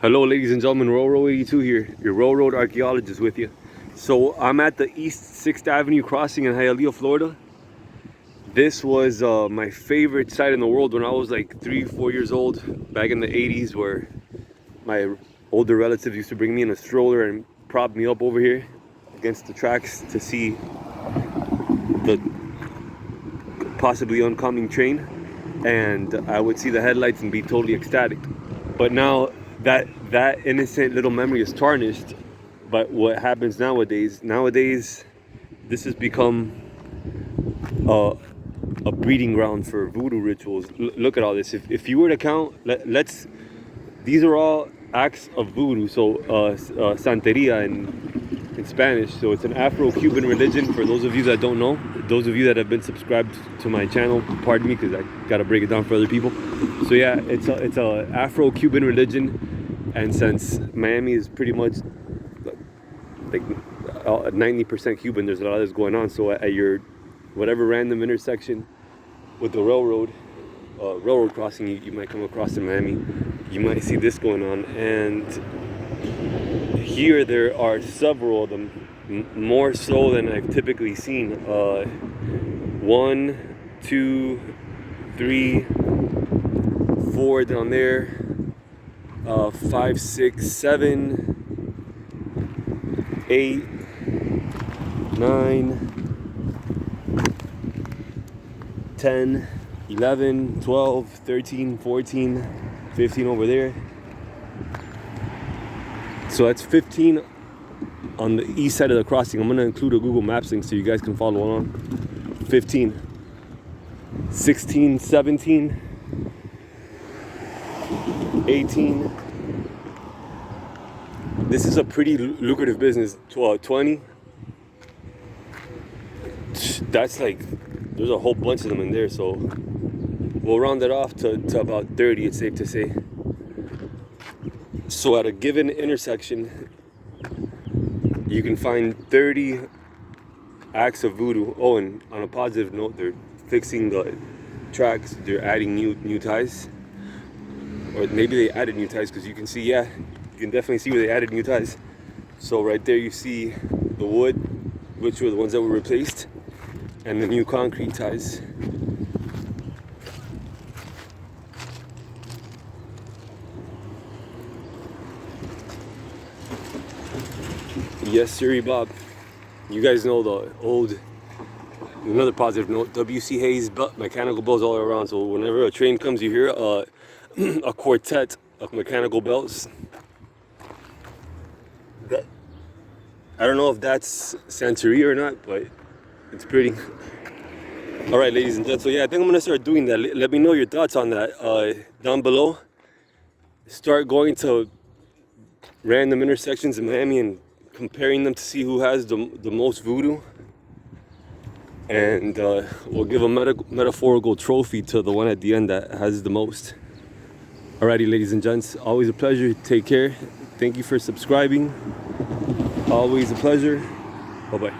Hello ladies and gentlemen, Railroad 82 here, your railroad archaeologist with you. So I'm at the East 6th Avenue crossing in Hialeah, Florida. This was my favorite site in the world when I was like 3-4 years old, back in the 80s, where my older relatives used to bring me in a stroller and prop me up over here against the tracks to see the possibly oncoming train, and I would see the headlights and be totally ecstatic. But now that innocent little memory is tarnished. But what happens nowadays, this has become a breeding ground for voodoo rituals. Look at all this. If you were to count, these are all acts of voodoo. So Santeria in Spanish. So it's an Afro-Cuban religion. For those of you that don't know, those of you that have been subscribed to my channel, pardon me, because I gotta break it down for other people. So yeah, it's a Afro-Cuban religion. And since Miami is pretty much like 90% Cuban, there's a lot of this going on. So at your whatever random intersection with the railroad crossing you might come across in Miami, you might see this going on. And here there are several of them, more so than I've typically seen. 1, 2, 3, 4 down there. 5, 6, 7, 8, 9, 10, 11, 12, 13, 14, 15 over there. So that's 15 on the east side of the crossing. I'm going to include a Google Maps link so you guys can follow along. 15, 16, 17, 18. This is a pretty lucrative business. 20. That's like, there's a whole bunch of them in there. So we'll round it off to about 30, it's safe to say. So at a given intersection, you can find 30 acts of voodoo. Oh, and on a positive note, they're fixing the tracks. They're adding new ties. Or maybe they added new ties, because you can see, yeah, you can definitely see where they added new ties. So right there you see the wood, which were the ones that were replaced, and the new concrete ties. Yes, sir, Bob. You guys know the old, another positive note, WC Hayes mechanical belts all around. So whenever a train comes, you hear a quartet of mechanical belts. I don't know if that's Santeria or not, but it's pretty. All right, ladies and gents. So yeah, I think I'm gonna start doing that. Let me know your thoughts on that down below. Start going to random intersections in Miami and comparing them to see who has the most voodoo. And we'll give a metaphorical trophy to the one at the end that has the most. Alrighty, ladies and gents, always a pleasure. Take care. Thank you for subscribing. Always a pleasure. Bye-bye.